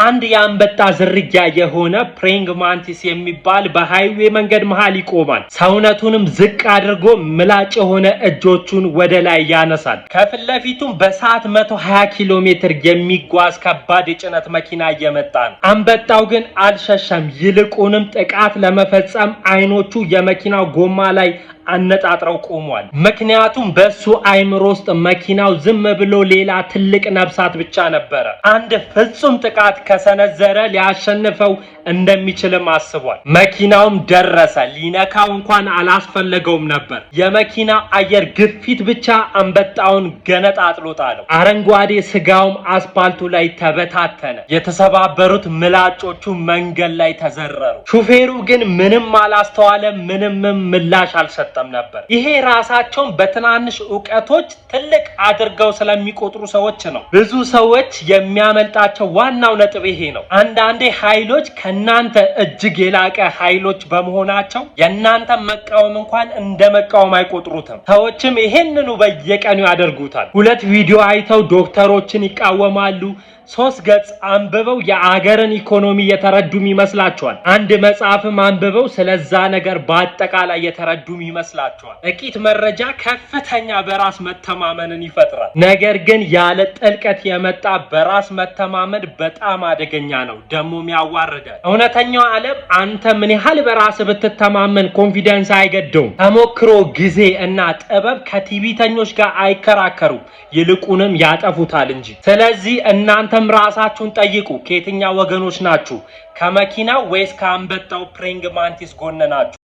አንድ የአንበጣ ዝርያ የሆነ ፕሬንግ ማንቲስ የሚባል በሃይዌይ መንገድ መሃል ይቆማል። ሰውነቱንም ዝቅ አድርጎ ምላጭ የሆነ እጆቹን ወደ ላይ ያነሳል። ከፊት ለፊቱም በሰዓት 120 ኪሎ ሜትር የሚጓዝ ከባድ የጭነት መኪና እየመጣ ነው። አንበጣው ግን አልሸሸም። ይልቁንም ጥቃት ለመፈጸም አይኖቹ የመኪናው ጎማ ላይ አነጣጥረው ቆሟል። ምክንያቱም በሱ አይምሮ ውስጥ መኪናው ዝም ብሎ ሌላ ትልቅ ነፍሳት ብቻ ነበረ። አንድ ፍጹም ጥቃት ከሰነዘረ ሊያሸንፈው እንደሚችልም አስቧል። መኪናውም ደረሰ። ሊነካው እንኳን አላስፈለገውም ነበር። የመኪናው አየር ግፊት ብቻ አንበጣውን ገነጣጥሎ ጣለው። አረንጓዴ ስጋውም አስፓልቱ ላይ ተበታተነ። የተሰባበሩት ምላጮቹ መንገድ ላይ ተዘረሩ። ሹፌሩ ግን ምንም አላስተዋለም። ምንም ምላሽ አልሰጠም ነበር። ይሄ ራሳቸውን በትናንሽ ዕውቀቶች ትልቅ አድርገው ስለሚቆጥሩ ሰዎች ነው። ብዙ ሰዎች የሚያመልጣቸው ዋናው ነጥብ ይሄ ነው። አንዳንዴ ኃይሎች ከናንተ እጅግ የላቀ ኃይሎች በመሆናቸው የናንተ መቃወም እንኳን እንደ መቃወም አይቆጥሩትም። ሰዎችም ይሄንኑ በየቀኑ ያደርጉታል። 2 ቪዲዮ አይተው ዶክተሮችን ይቃወማሉ። 3 ገጽ አንብበው የአገርን ኢኮኖሚ የተረዱም ይመስላቸዋል። አንድ መጽሐፍም አንብበው ስለዛ ነገር በአጠቃላይ የተረዱም ይመስላቸዋል። ጥቂት መረጃ ከፍተኛ በራስ መተማመንን ይፈጥራል። ነገር ግን ያለ ጥልቀት የመጣ በራስ መተማመን በጣም አደገኛ ነው፣ ደሞም ያዋርዳል። እውነተኛው ዓለም አንተ ምን ያህል በራስ ብትተማመን ኮንፊደንስ አይገደውም። ተሞክሮ፣ ጊዜ እና ጥበብ ከቲቪተኞች ጋር አይከራከሩም፣ ይልቁንም ያጠፉታል እንጂ። ስለዚህ እናንተም ራሳችሁን ጠይቁ። ከየትኛው ወገኖች ናችሁ? ከመኪናው ወይስ ከአንበጣው ፕሬንግ ማንቲስ ጎን ናችሁ?